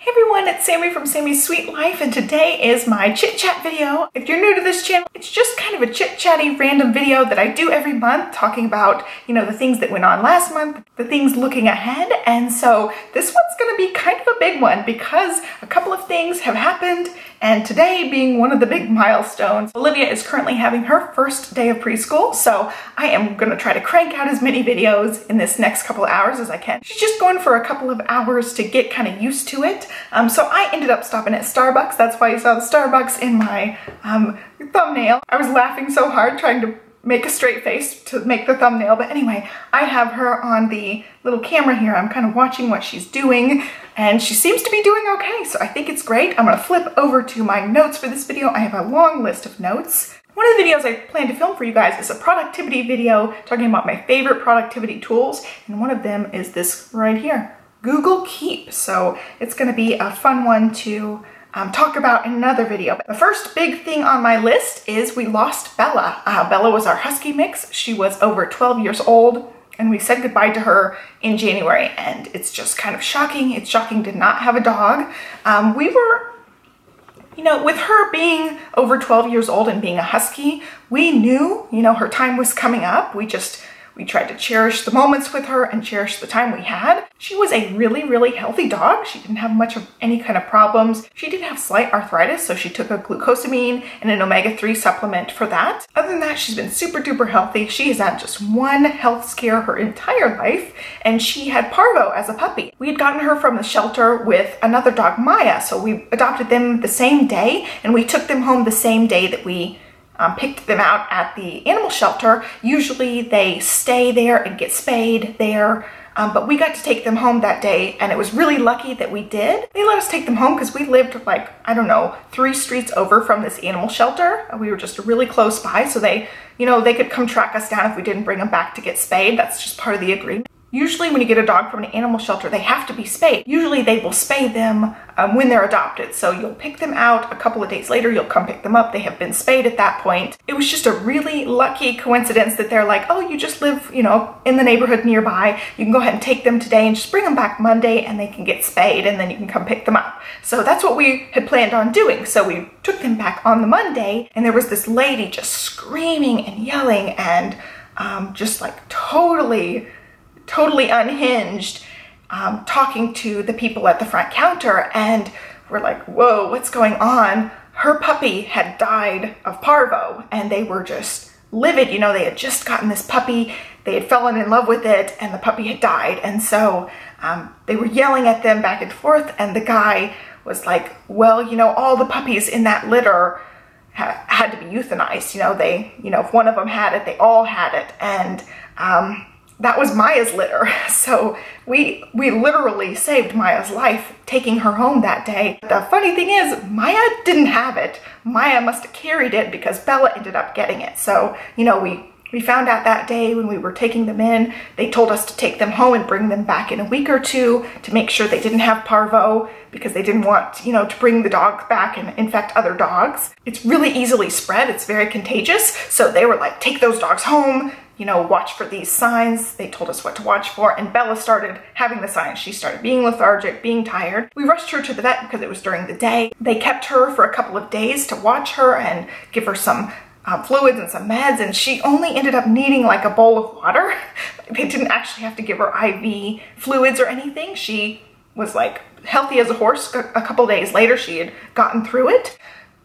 Hey everyone, it's Sammy from Sammy's Sweet Life, and today is my chit chat video. If you're new to this channel, it's just kind of a chit chatty random video that I do every month talking about, the things that went on last month, the things looking ahead. And so this one's gonna be kind of a big one because a couple of things have happened, and today being one of the big milestones. Olivia is currently having her first day of preschool, so I am gonna try to crank out as many videos in this next couple of hours as I can. She's just going for a couple of hours to get kind of used to it. So I ended up stopping at Starbucks. That's why you saw the Starbucks in my thumbnail. I was laughing so hard trying to make a straight face to make the thumbnail. But anyway, I have her on the little camera here. I'm kind of watching what she's doing, and she seems to be doing okay. So I think it's great. I'm gonna flip over to my notes for this video. I have a long list of notes. One of the videos I plan to film for you guys is a productivity video talking about my favorite productivity tools. And one of them is this right here, Google Keep. So it's going to be a fun one to talk about in another video. But the first big thing on my list is we lost Bella. Bella was our husky mix. She was over 12 years old, and we said goodbye to her in January, and it's just kind of shocking. It's shocking to not have a dog. We were, with her being over 12 years old and being a husky, we knew, her time was coming up. We tried to cherish the moments with her and cherish the time we had. She was a really, really healthy dog. She didn't have much of any kind of problems. She did have slight arthritis, so she took a glucosamine and an omega-3 supplement for that. Other than that, she's been super duper healthy. She has had just one health scare her entire life, and she had parvo as a puppy. We had gotten her from the shelter with another dog, Maya, so we adopted them the same day, and we took them home the same day that we picked them out at the animal shelter. Usually they stay there and get spayed there, but we got to take them home that day, and it was really lucky that we did. They let us take them home because we lived like, 3 streets over from this animal shelter. We were just really close by, so they could come track us down if we didn't bring them back to get spayed. That's just part of the agreement. Usually when you get a dog from an animal shelter, they have to be spayed. Usually they will spay them when they're adopted. So you'll pick them out a couple of days later, you'll come pick them up. They have been spayed at that point. It was just a really lucky coincidence that they're like, oh, you just live, in the neighborhood nearby. You can go ahead and take them today and just bring them back Monday, and they can get spayed, and then you can come pick them up. So that's what we had planned on doing. So we took them back on the Monday, and there was this lady just screaming and yelling and just like totally unhinged, talking to the people at the front counter, and we're like, whoa, what's going on? Her puppy had died of parvo, and they were just livid. They had just gotten this puppy, they had fallen in love with it, and the puppy had died. And so they were yelling at them back and forth, and the guy was like, well, all the puppies in that litter had to be euthanized. If one of them had it, they all had it. And that was Maya's litter. So we literally saved Maya's life taking her home that day. The funny thing is, Maya didn't have it. Maya must have carried it because Bella ended up getting it. So, we found out that day when we were taking them in. They told us to take them home and bring them back in a week or two to make sure they didn't have parvo, because they didn't want, to bring the dog back and infect other dogs. It's really easily spread. It's very contagious. So they were like, take those dogs home, watch for these signs. They told us what to watch for, and Bella started having the signs. She started being lethargic, being tired. We rushed her to the vet because it was during the day. They kept her for a couple of days to watch her and give her some fluids and some meds, and she only ended up needing like a bowl of water. They didn't actually have to give her IV fluids or anything. She was like healthy as a horse. A couple days later, she had gotten through it.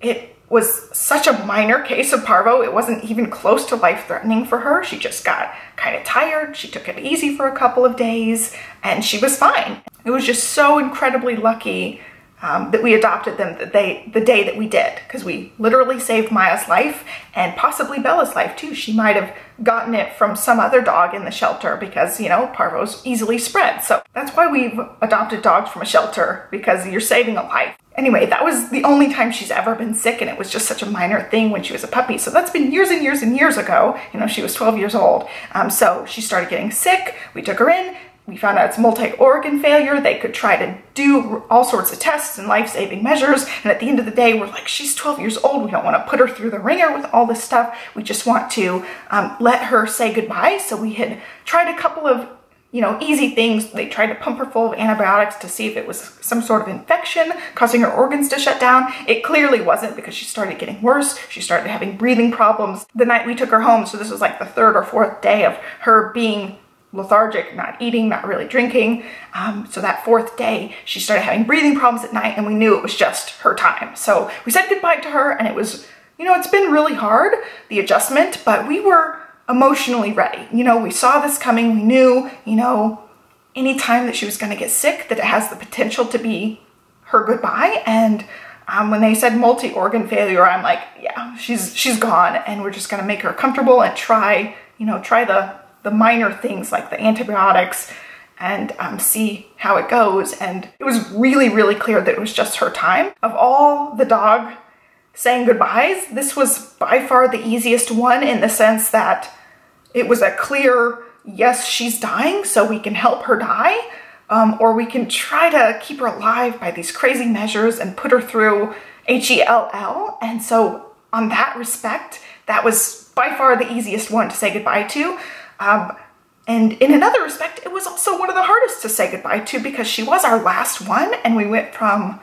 It was such a minor case of parvo. It wasn't even close to life-threatening for her. She just got kind of tired. She took it easy for a couple of days, and she was fine. It was just so incredibly lucky that we adopted them the day that we did, because we literally saved Maya's life and possibly Bella's life too. She might have gotten it from some other dog in the shelter because, parvo's easily spread. So that's why we've adopted dogs from a shelter, because you're saving a life. Anyway, that was the only time she's ever been sick, and it was just such a minor thing when she was a puppy. So that's been years and years and years ago. She was 12 years old. So she started getting sick. We took her in. We found out it's multi-organ failure. They could try to do all sorts of tests and life-saving measures. And at the end of the day, we're like, she's 12 years old. We don't want to put her through the ringer with all this stuff. We just want to let her say goodbye. So we had tried a couple of you know, easy things. They tried to pump her full of antibiotics to see if it was some sort of infection causing her organs to shut down. It clearly wasn't, because she started getting worse. She started having breathing problems the night we took her home. So this was like the 3rd or 4th day of her being lethargic, not eating, not really drinking. So that 4th day, she started having breathing problems at night, and we knew it was just her time. So we said goodbye to her, and it was, you know, it's been really hard, the adjustment, but we were emotionally ready. You know, we saw this coming. We knew, you know, anytime that she was going to get sick, that it has the potential to be her goodbye. And when they said multi-organ failure, I'm like, yeah, she's gone, and we're just going to make her comfortable and try, you know, try the minor things like the antibiotics and see how it goes. And it was really, really clear that it was just her time. Of all the dog saying goodbyes, this was by far the easiest one, in the sense that it was a clear, yes, she's dying, so we can help her die, or we can try to keep her alive by these crazy measures and put her through HELL. And so on that respect, that was by far the easiest one to say goodbye to. And in another respect, it was also one of the hardest to say goodbye to, because she was our last one, and we went from,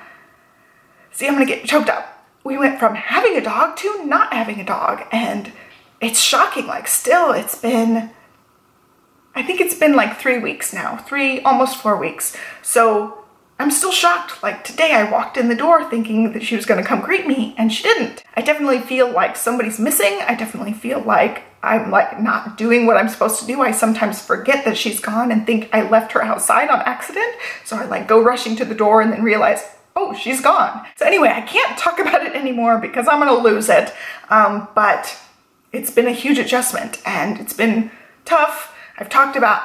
see, I'm gonna get choked up. We went from having a dog to not having a dog, and it's shocking. Like, still, it's been, I think it's been like 3 weeks now, almost 4 weeks. So I'm still shocked. Like, today I walked in the door thinking that she was gonna come greet me, and she didn't. I definitely feel like somebody's missing. I definitely feel like I'm like not doing what I'm supposed to do. I sometimes forget that she's gone and think I left her outside on accident. So I like go rushing to the door and then realize, oh, she's gone. So anyway, I can't talk about it anymore because I'm gonna lose it. But it's been a huge adjustment, and it's been tough. I talked about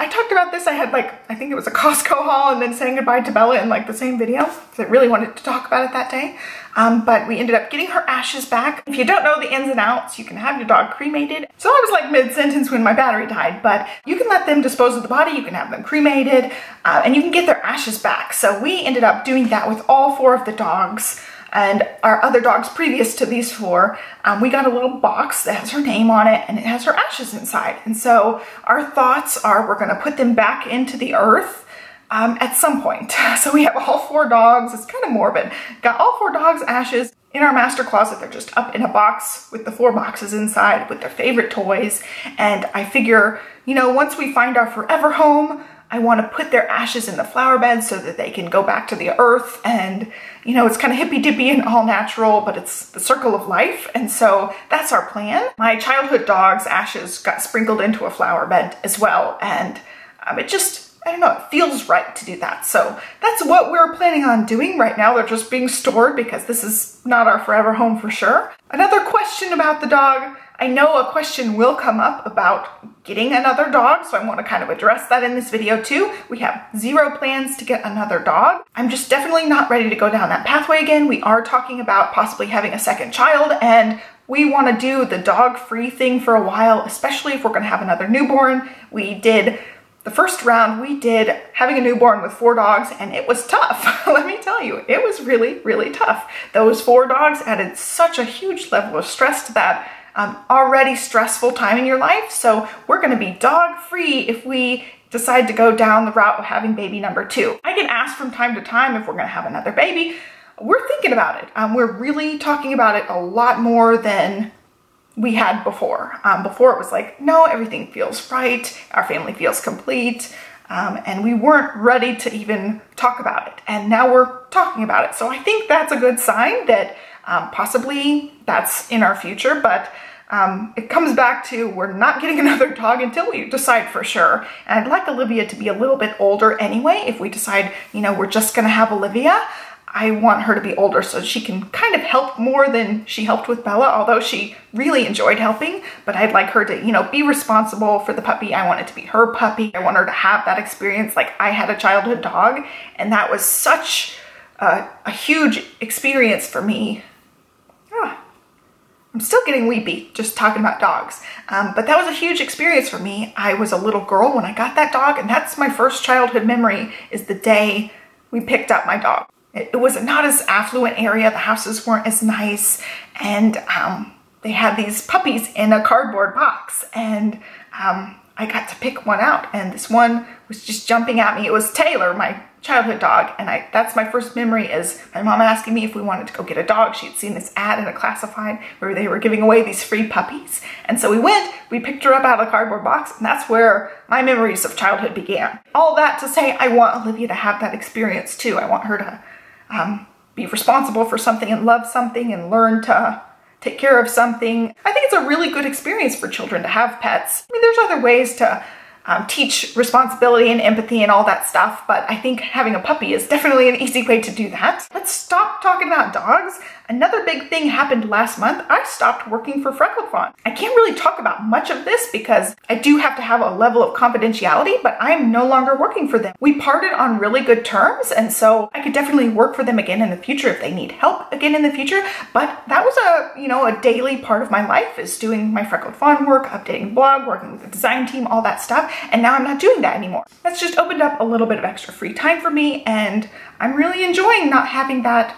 this. I had like, I think it was a Costco haul, and then saying goodbye to Bella in like the same video, because I really wanted to talk about it that day. But we ended up getting her ashes back. If you don't know the ins and outs, you can have your dog cremated. So I was like mid-sentence when my battery died, but you can let them dispose of the body, you can have them cremated, and you can get their ashes back. So we ended up doing that with all 4 of the dogs. And our other dogs previous to these 4, we got a little box that has her name on it, and it has her ashes inside. And so our thoughts are we're gonna put them back into the earth at some point. So we have all 4 dogs. It's kind of morbid. Got all 4 dogs' ashes in our master closet. They're just up in a box with the 4 boxes inside with their favorite toys. And I figure, you know, once we find our forever home, I want to put their ashes in the flower bed so that they can go back to the earth. And, you know, it's kind of hippy-dippy and all natural, but it's the circle of life. And so that's our plan. My childhood dog's ashes got sprinkled into a flower bed as well. And it just, I don't know, it feels right to do that. So that's what we're planning on doing right now. They're just being stored because this is not our forever home for sure. Another question about the dog. I know a question will come up about getting another dog, so I want to kind of address that in this video too. We have 0 plans to get another dog. I'm just definitely not ready to go down that pathway again. We are talking about possibly having a second child, and we want to do the dog-free thing for a while, especially if we're going to have another newborn. We did the first round, we did having a newborn with 4 dogs, and it was tough. Let me tell you, it was really, really tough. Those 4 dogs added such a huge level of stress to that already stressful time in your life. So we're going to be dog free if we decide to go down the route of having baby number 2. I get asked from time to time if we're going to have another baby. We're thinking about it. We're really talking about it a lot more than we had before. Before it was like, no, everything feels right. Our family feels complete. And we weren't ready to even talk about it. And now we're talking about it. So I think that's a good sign that possibly that's in our future, but it comes back to we're not getting another dog until we decide for sure. And I'd like Olivia to be a little bit older anyway. If we decide, you know, we're just gonna have Olivia, I want her to be older so she can kind of help more than she helped with Bella, although she really enjoyed helping. But I'd like her to, you know, be responsible for the puppy. I want it to be her puppy. I want her to have that experience like I had a childhood dog, and that was such a huge experience for me. I'm still getting weepy just talking about dogs, but that was a huge experience for me. I was a little girl when I got that dog, and that's my first childhood memory, is the day we picked up my dog. It was not as affluent area, the houses weren't as nice, and they had these puppies in a cardboard box, and I I got to pick one out, and this one was just jumping at me. It was Taylor, my childhood dog, and that's my first memory is my mom asking me if we wanted to go get a dog. She'd seen this ad in a classified where they were giving away these free puppies. And so we went, we picked her up out of the cardboard box, and that's where my memories of childhood began. All that to say, I want Olivia to have that experience too. I want her to be responsible for something and love something and learn to take care of something. I think it's a really good experience for children to have pets. I mean, there's other ways to teach responsibility and empathy and all that stuff, but I think having a puppy is definitely an easy way to do that. Let's stop talking about dogs. Another big thing happened last month. I stopped working for Freckled Fawn. I can't really talk about much of this because I do have to have a level of confidentiality, but I am no longer working for them. We parted on really good terms, and so I could definitely work for them again in the future if they need help again in the future, but that was a daily part of my life, is doing my Freckled Fawn work, updating the blog, working with the design team, all that stuff, and now I'm not doing that anymore. That's just opened up a little bit of extra free time for me, and I'm really enjoying not having that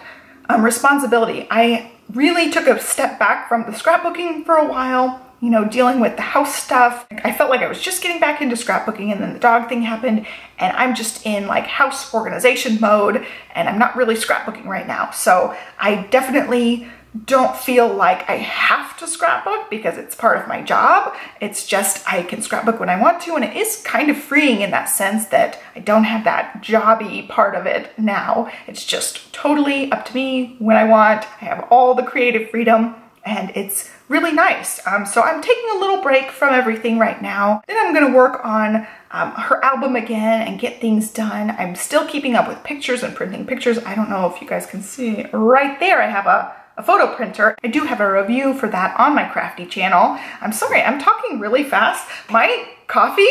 responsibility. I really took a step back from the scrapbooking for a while, dealing with the house stuff. I felt like I was just getting back into scrapbooking, and then the dog thing happened, and I'm just in like house organization mode, and I'm not really scrapbooking right now. So I definitely don't feel like I have to scrapbook because it's part of my job. It's just I can scrapbook when I want to, and it is kind of freeing in that sense that I don't have that jobby part of it now. It's just totally up to me when I want. I have all the creative freedom, and it's really nice. So I'm taking a little break from everything right now. Then I'm gonna work on her album again and get things done. I'm still keeping up with pictures and printing pictures. I don't know if you guys can see right there, I have a photo printer. I do have a review for that on my crafty channel. I'm sorry, I'm talking really fast. My coffee,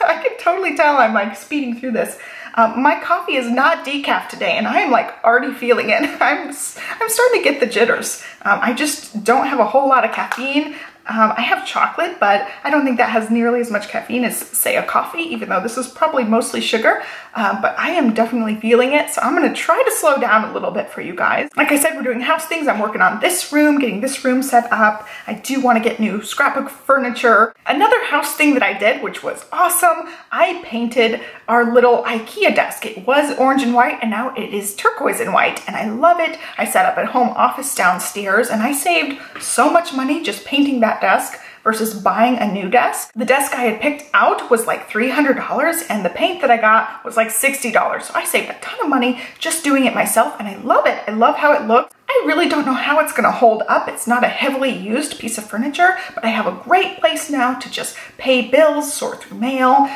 I can totally tell I'm like speeding through this. My coffee is not decaf today, and I am like already feeling it. I'm starting to get the jitters. I just don't have a whole lot of caffeine. I have chocolate, but I don't think that has nearly as much caffeine as, say, a coffee, even though this is probably mostly sugar. But I am definitely feeling it, so I'm gonna try to slow down a little bit for you guys. Like I said, we're doing house things. I'm working on this room, getting this room set up. I do want to get new scrapbook furniture. Another house thing that I did, which was awesome, I painted our little IKEA desk. It was orange and white, and now it is turquoise and white, and I love it. I set up a home office downstairs, and I saved so much money just painting that desk versus buying a new desk. The desk I had picked out was like $300, and the paint that I got was like $60. So I saved a ton of money just doing it myself, and I love it. I love how it looks. I really don't know how it's gonna hold up. It's not a heavily used piece of furniture, but I have a great place now to just pay bills, sort through mail,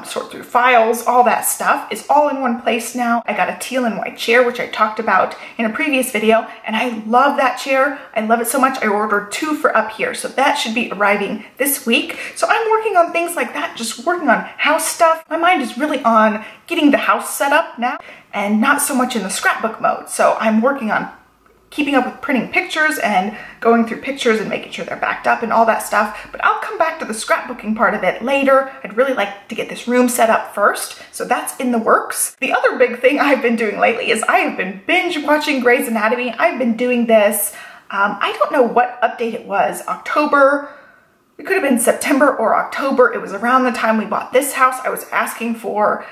sort through files, all that stuff is all in one place now. I got a teal and white chair, which I talked about in a previous video, and I love that chair. I love it so much. I ordered 2 for up here, so that should be arriving this week. So I'm working on things like that, just working on house stuff. My mind is really on getting the house set up now and not so much in the scrapbook mode. So I'm working on keeping up with printing pictures and going through pictures and making sure they're backed up and all that stuff. But I'll come back to the scrapbooking part of it later. I'd really like to get this room set up first. So that's in the works. The other big thing I've been doing lately is I have been binge watching Grey's Anatomy. I've been doing this, I don't know what update it was, October. It could have been September or October. It was around the time we bought this house. I was asking for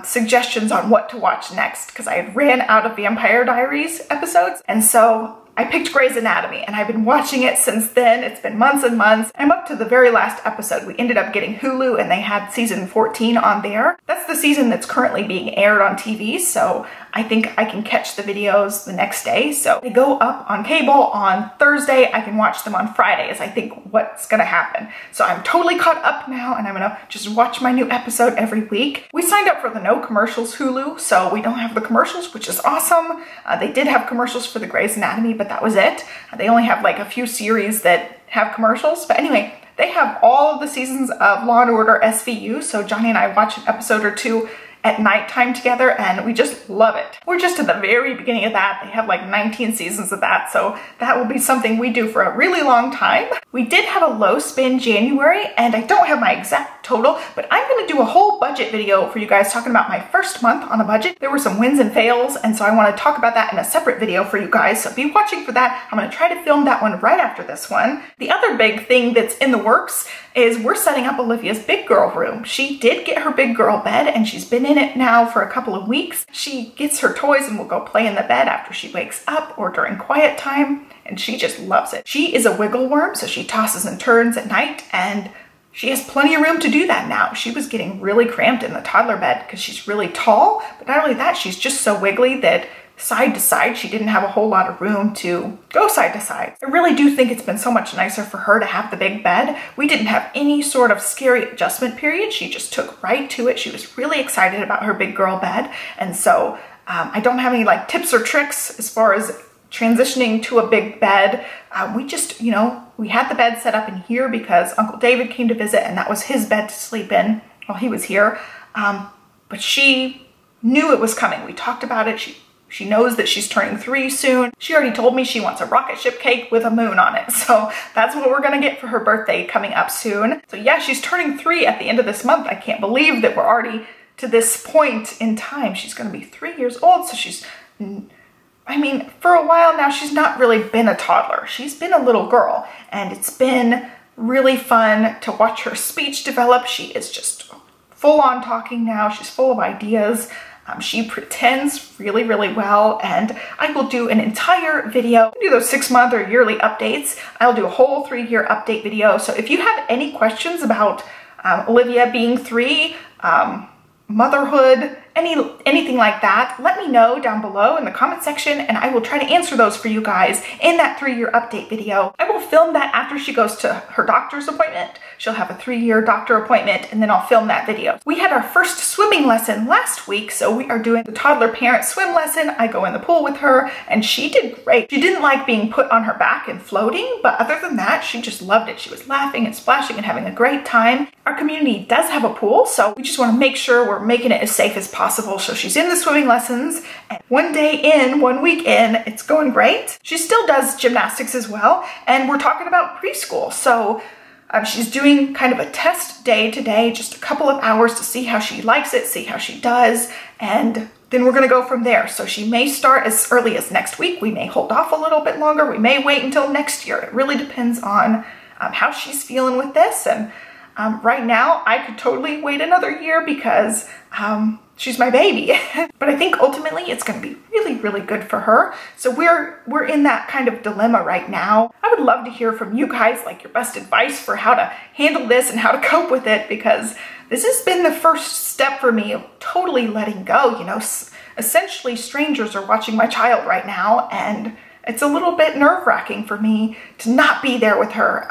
suggestions on what to watch next because I had ran out of Vampire Diaries episodes. And so I picked Grey's Anatomy, and I've been watching it since then. It's been months and months. I'm up to the very last episode. We ended up getting Hulu, and they had season 14 on there. That's the season that's currently being aired on TV, so I think I can catch the videos the next day. So they go up on cable on Thursday. I can watch them on Friday is I think what's gonna happen. So I'm totally caught up now, and I'm gonna just watch my new episode every week. We signed up for the no commercials Hulu, so we don't have the commercials, which is awesome. They did have commercials for the Grey's Anatomy, but that was it. They only have like a few series that have commercials. But anyway, they have all of the seasons of Law & Order SVU, so Johnny and I watch an episode or 2 at nighttime together, and we just love it. We're just at the very beginning of that. They have like 19 seasons of that, so that will be something we do for a really long time. We did have a low spend January, and I don't have my exact total, but I'm gonna do a whole budget video for you guys talking about my first month on a budget. There were some wins and fails, and so I wanna talk about that in a separate video for you guys, so be watching for that. I'm gonna try to film that one right after this one. The other big thing that's in the works is we're setting up Olivia's big girl room. She did get her big girl bed, and she's been in it now for a couple of weeks. She gets her toys and will go play in the bed after she wakes up or during quiet time, and she just loves it. She is a wiggle worm, so she tosses and turns at night, and she has plenty of room to do that now. She was getting really cramped in the toddler bed because she's really tall, but not only that, she's just so wiggly that side to side, she didn't have a whole lot of room to go side to side. I really do think it's been so much nicer for her to have the big bed. We didn't have any sort of scary adjustment period. She just took right to it. She was really excited about her big girl bed. And so I don't have any like tips or tricks as far as transitioning to a big bed. We just, you know, we had the bed set up in here because Uncle David came to visit, and that was his bed to sleep in while he was here. But she knew it was coming. We talked about it. She knows that she's turning 3 soon. She already told me she wants a rocket ship cake with a moon on it. So that's what we're gonna get for her birthday coming up soon. So yeah, she's turning 3 at the end of this month. I can't believe that we're already to this point in time. She's gonna be 3 years old. So she's, I mean, for a while now, she's not really been a toddler. She's been a little girl, and it's been really fun to watch her speech develop. She is just full on talking now. She's full of ideas. She pretends really, really well, and I will do an entire video, do those 6-month or yearly updates. I'll do a whole 3-year update video. So if you have any questions about Olivia being 3, motherhood, anything like that, let me know down below in the comment section, and I will try to answer those for you guys in that 3-year update video. I will film that after she goes to her doctor's appointment. She'll have a 3-year doctor appointment, and then I'll film that video. We had our first swimming lesson last week, so we are doing the toddler parent swim lesson. I go in the pool with her, and she did great. She didn't like being put on her back and floating, but other than that, she just loved it. She was laughing and splashing and having a great time. Our community does have a pool, so we just want to make sure we're making it as safe as possible. So she's in the swimming lessons, and 1 day in, 1 week in, it's going great. She still does gymnastics as well, and we're talking about preschool. So she's doing kind of a test day today, just a couple of hours to see how she likes it, see how she does, and then we're gonna go from there. So she may start as early as next week. We may hold off a little bit longer. We may wait until next year. It really depends on how she's feeling with this. And right now, I could totally wait another year because she's my baby. But I think ultimately it's gonna be really, really good for her. So we're in that kind of dilemma right now. I would love to hear from you guys, like your best advice for how to handle this and how to cope with it, because this has been the first step for me of totally letting go. You know, essentially strangers are watching my child right now, and it's a little bit nerve-wracking for me to not be there with her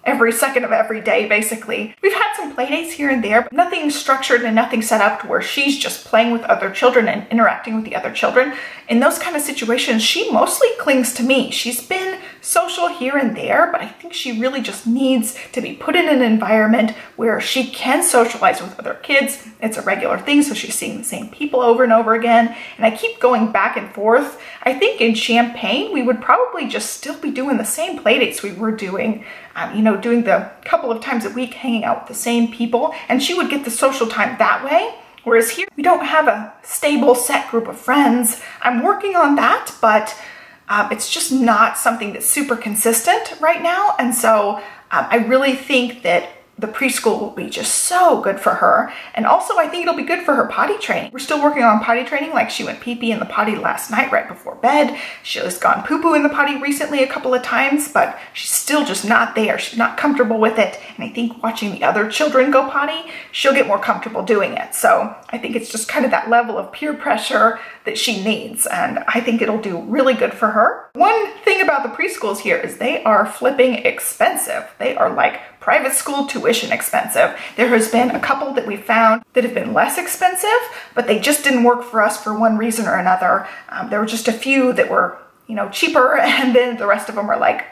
every second of every day, basically. We've had some play dates here and there, but nothing structured and nothing set up to where she's just playing with other children and interacting with the other children. In those kind of situations, she mostly clings to me. She's been social here and there, but I think she really just needs to be put in an environment where she can socialize with other kids. It's a regular thing, so she's seeing the same people over and over again. And I keep going back and forth. I think in Champaign, we would probably just still be doing the same play dates we were doing, you know, doing the couple of times a week, hanging out with the same people, and she would get the social time that way. Whereas here, we don't have a stable set group of friends. I'm working on that, but it's just not something that's super consistent right now. And so I really think that the preschool will be just so good for her. And also I think it'll be good for her potty training. We're still working on potty training. Like she went pee-pee in the potty last night right before bed. She has gone poo-poo in the potty recently a couple of times, but she's still just not there. She's not comfortable with it. And I think watching the other children go potty, she'll get more comfortable doing it. So I think it's just kind of that level of peer pressure that she needs. And I think it'll do really good for her. One thing about the preschools here is they are flipping expensive. They are like private school tuition expensive. There has been a couple that we found that have been less expensive, but they just didn't work for us for one reason or another. There were just a few that were, you know, cheaper, and then the rest of them are like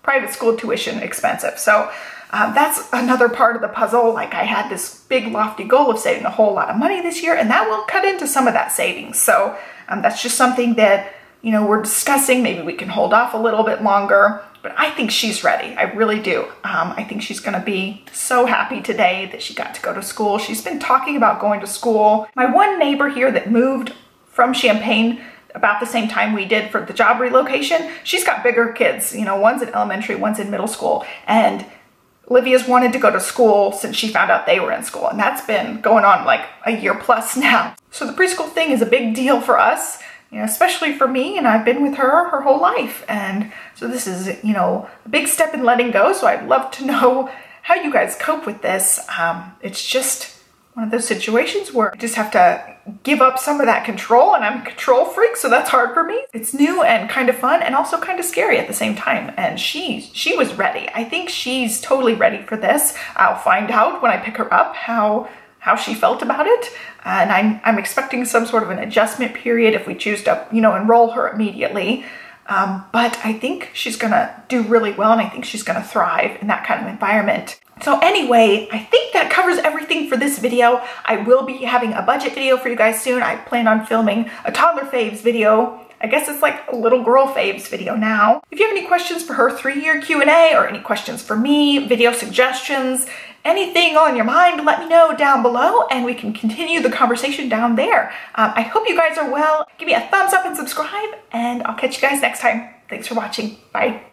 private school tuition expensive. So that's another part of the puzzle. Like, I had this big lofty goal of saving a whole lot of money this year, and that will cut into some of that savings. So that's just something that, you know, we're discussing. Maybe we can hold off a little bit longer, but I think she's ready. I really do. I think she's gonna be so happy today that she got to go to school. She's been talking about going to school. My one neighbor here that moved from Champaign about the same time we did for the job relocation, she's got bigger kids. You know, one's in elementary, one's in middle school, and Olivia's wanted to go to school since she found out they were in school, and that's been going on like a year plus now. So the preschool thing is a big deal for us, you know, especially for me, and I've been with her whole life. And so this is, you know, a big step in letting go. So I'd love to know how you guys cope with this. It's just one of those situations where I just have to give up some of that control, and I'm a control freak, so that's hard for me. It's new and kind of fun and also kind of scary at the same time. And she was ready. I think she's totally ready for this. I'll find out when I pick her up how she felt about it. And I'm expecting some sort of an adjustment period if we choose to, you know, enroll her immediately. But I think she's gonna do really well, and I think she's gonna thrive in that kind of environment. So anyway, I think that covers everything for this video. I will be having a budget video for you guys soon. I plan on filming a toddler faves video. I guess it's like a little girl faves video now. If you have any questions for her 3-year Q&A, or any questions for me, video suggestions, anything on your mind, let me know down below and we can continue the conversation down there. I hope you guys are well. Give me a thumbs up and subscribe, and I'll catch you guys next time. Thanks for watching. Bye.